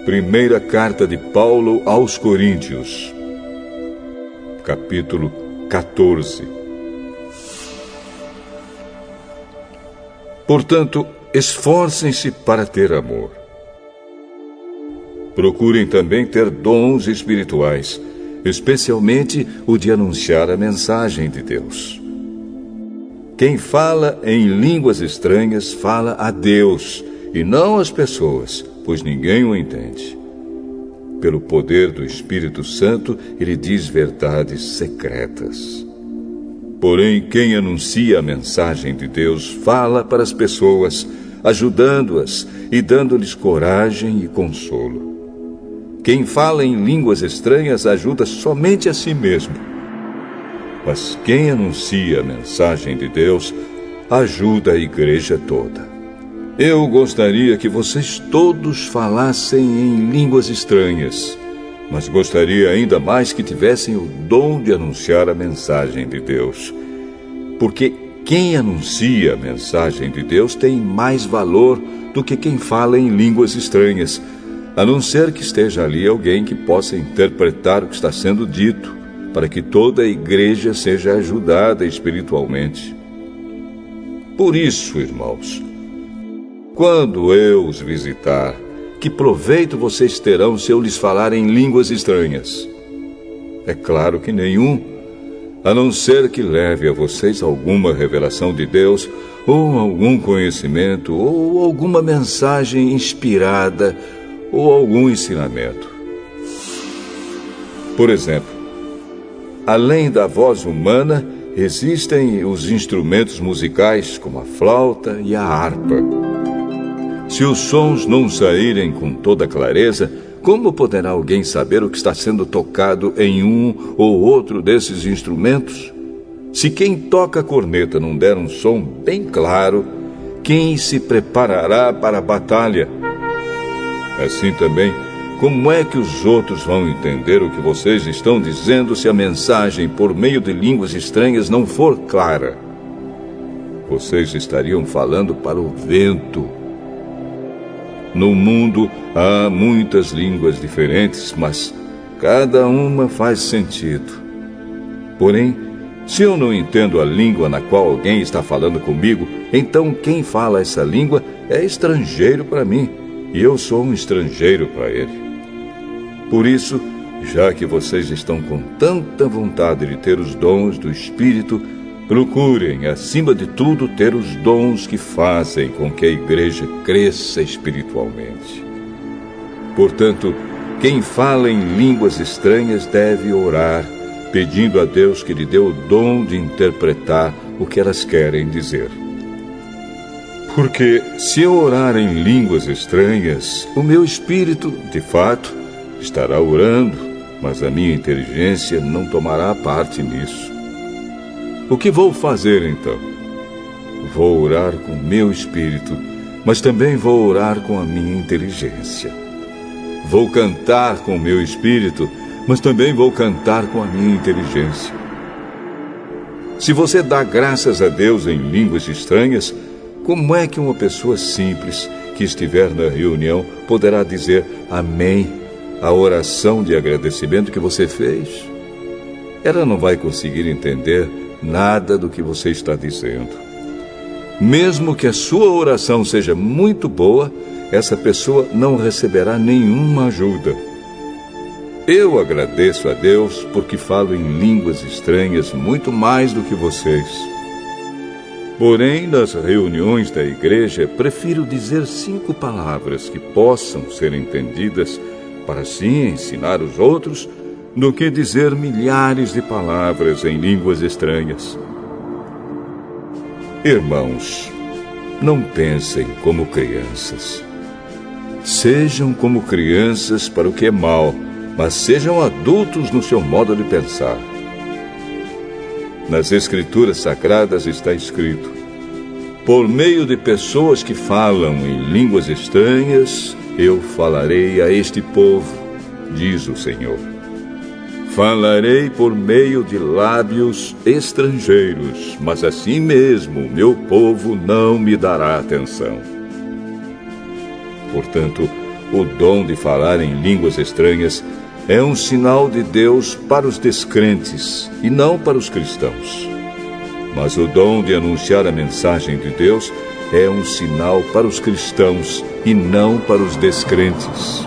Primeira carta de Paulo aos Coríntios, capítulo 14. Portanto, esforcem-se para ter amor. Procurem também ter dons espirituais, especialmente o de anunciar a mensagem de Deus. Quem fala em línguas estranhas fala a Deus e não às pessoas, pois ninguém o entende. Pelo poder do Espírito Santo, ele diz verdades secretas. Porém, quem anuncia a mensagem de Deus fala para as pessoas, ajudando-as e dando-lhes coragem e consolo. Quem fala em línguas estranhas ajuda somente a si mesmo. Mas quem anuncia a mensagem de Deus ajuda a igreja toda. Eu gostaria que vocês todos falassem em línguas estranhas, mas gostaria ainda mais que tivessem o dom de anunciar a mensagem de Deus. Porque quem anuncia a mensagem de Deus tem mais valor do que quem fala em línguas estranhas, a não ser que esteja ali alguém que possa interpretar o que está sendo dito, para que toda a igreja seja ajudada espiritualmente. Por isso, irmãos, quando eu os visitar, que proveito vocês terão se eu lhes falar em línguas estranhas? É claro que nenhum, a não ser que leve a vocês alguma revelação de Deus, ou algum conhecimento, ou alguma mensagem inspirada, ou algum ensinamento. Por exemplo, além da voz humana, existem os instrumentos musicais, como a flauta e a harpa. Se os sons não saírem com toda clareza, como poderá alguém saber o que está sendo tocado em um ou outro desses instrumentos? Se quem toca a corneta não der um som bem claro, quem se preparará para a batalha? Assim também, como é que os outros vão entender o que vocês estão dizendo se a mensagem por meio de línguas estranhas não for clara? Vocês estariam falando para o vento. No mundo há muitas línguas diferentes, mas cada uma faz sentido. Porém, se eu não entendo a língua na qual alguém está falando comigo, então quem fala essa língua é estrangeiro para mim, e eu sou um estrangeiro para ele. Por isso, já que vocês estão com tanta vontade de ter os dons do Espírito, procurem, acima de tudo, ter os dons que fazem com que a igreja cresça espiritualmente. Portanto, quem fala em línguas estranhas deve orar, pedindo a Deus que lhe dê o dom de interpretar o que elas querem dizer. Porque se eu orar em línguas estranhas, o meu espírito, de fato, estará orando, mas a minha inteligência não tomará parte nisso. O que vou fazer então? Vou orar com o meu espírito, mas também vou orar com a minha inteligência. Vou cantar com o meu espírito, mas também vou cantar com a minha inteligência. Se você dá graças a Deus em línguas estranhas, como é que uma pessoa simples que estiver na reunião poderá dizer amém à oração de agradecimento que você fez? Ela não vai conseguir entender nada do que você está dizendo. Mesmo que a sua oração seja muito boa, essa pessoa não receberá nenhuma ajuda. Eu agradeço a Deus porque falo em línguas estranhas muito mais do que vocês. Porém, nas reuniões da igreja, prefiro dizer 5 palavras que possam ser entendidas para assim ensinar os outros, do que dizer milhares de palavras em línguas estranhas. Irmãos, não pensem como crianças. Sejam como crianças para o que é mal, mas sejam adultos no seu modo de pensar. Nas Escrituras Sagradas está escrito: por meio de pessoas que falam em línguas estranhas, eu falarei a este povo, diz o Senhor. Falarei por meio de lábios estrangeiros, mas assim mesmo meu povo não me dará atenção. Portanto, o dom de falar em línguas estranhas é um sinal de Deus para os descrentes e não para os cristãos. Mas o dom de anunciar a mensagem de Deus é um sinal para os cristãos e não para os descrentes.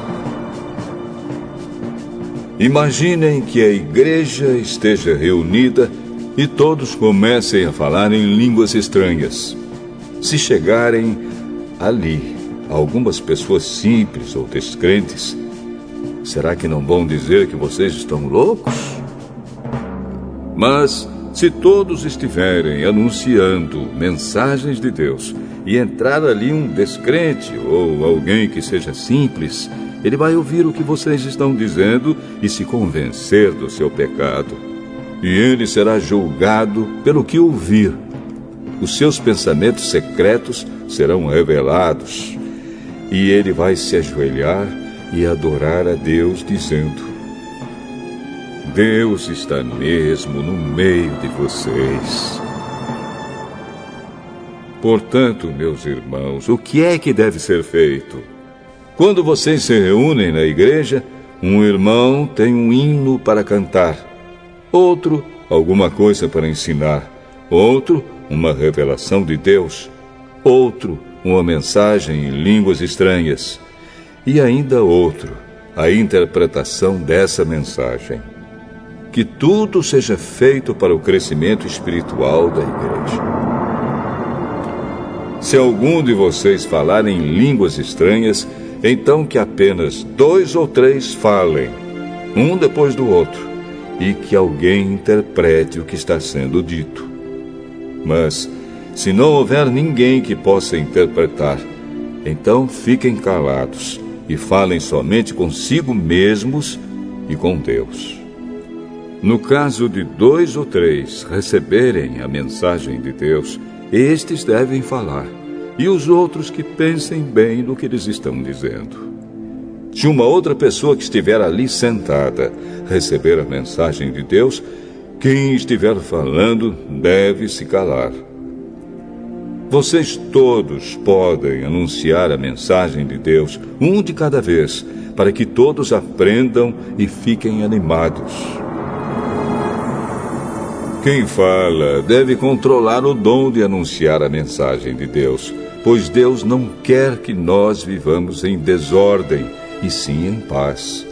Imaginem que a igreja esteja reunida e todos comecem a falar em línguas estranhas. Se chegarem ali algumas pessoas simples ou descrentes, será que não vão dizer que vocês estão loucos? Mas se todos estiverem anunciando mensagens de Deus e entrar ali um descrente ou alguém que seja simples, ele vai ouvir o que vocês estão dizendo e se convencer do seu pecado. E ele será julgado pelo que ouvir. Os seus pensamentos secretos serão revelados. E ele vai se ajoelhar e adorar a Deus, dizendo: Deus está mesmo no meio de vocês. Portanto, meus irmãos, o que é que deve ser feito? Quando vocês se reúnem na igreja, um irmão tem um hino para cantar, outro, alguma coisa para ensinar, outro, uma revelação de Deus, outro, uma mensagem em línguas estranhas, e ainda outro, a interpretação dessa mensagem. Que tudo seja feito para o crescimento espiritual da igreja. Se algum de vocês falar em línguas estranhas, então que apenas 2 ou 3 falem, um depois do outro, e que alguém interprete o que está sendo dito. Mas, se não houver ninguém que possa interpretar, então fiquem calados e falem somente consigo mesmos e com Deus. No caso de 2 ou 3 receberem a mensagem de Deus, estes devem falar, e os outros que pensem bem no que eles estão dizendo. Se uma outra pessoa que estiver ali sentada receber a mensagem de Deus, quem estiver falando deve se calar. Vocês todos podem anunciar a mensagem de Deus, um de cada vez, para que todos aprendam e fiquem animados. Quem fala deve controlar o dom de anunciar a mensagem de Deus, pois Deus não quer que nós vivamos em desordem, e sim em paz.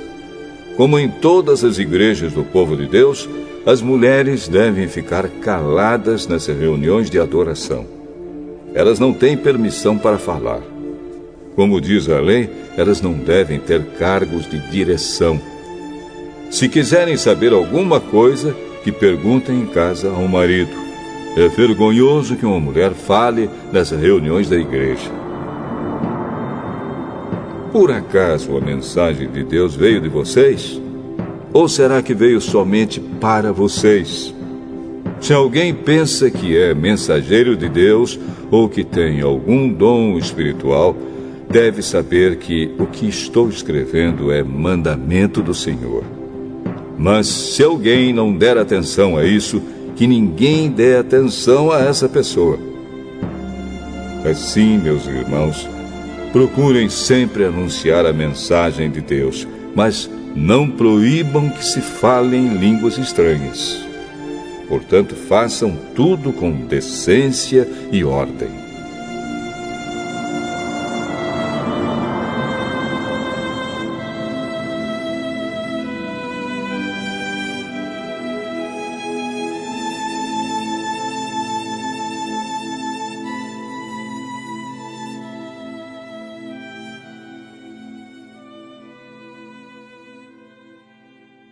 Como em todas as igrejas do povo de Deus, as mulheres devem ficar caladas nas reuniões de adoração. Elas não têm permissão para falar. Como diz a lei, elas não devem ter cargos de direção. Se quiserem saber alguma coisa, que perguntem em casa ao marido. É vergonhoso que uma mulher fale nas reuniões da igreja. Por acaso a mensagem de Deus veio de vocês? Ou será que veio somente para vocês? Se alguém pensa que é mensageiro de Deus ou que tem algum dom espiritual, deve saber que o que estou escrevendo é mandamento do Senhor. Mas se alguém não der atenção a isso, que ninguém dê atenção a essa pessoa. Assim, meus irmãos, procurem sempre anunciar a mensagem de Deus, mas não proíbam que se falem línguas estranhas. Portanto, façam tudo com decência e ordem.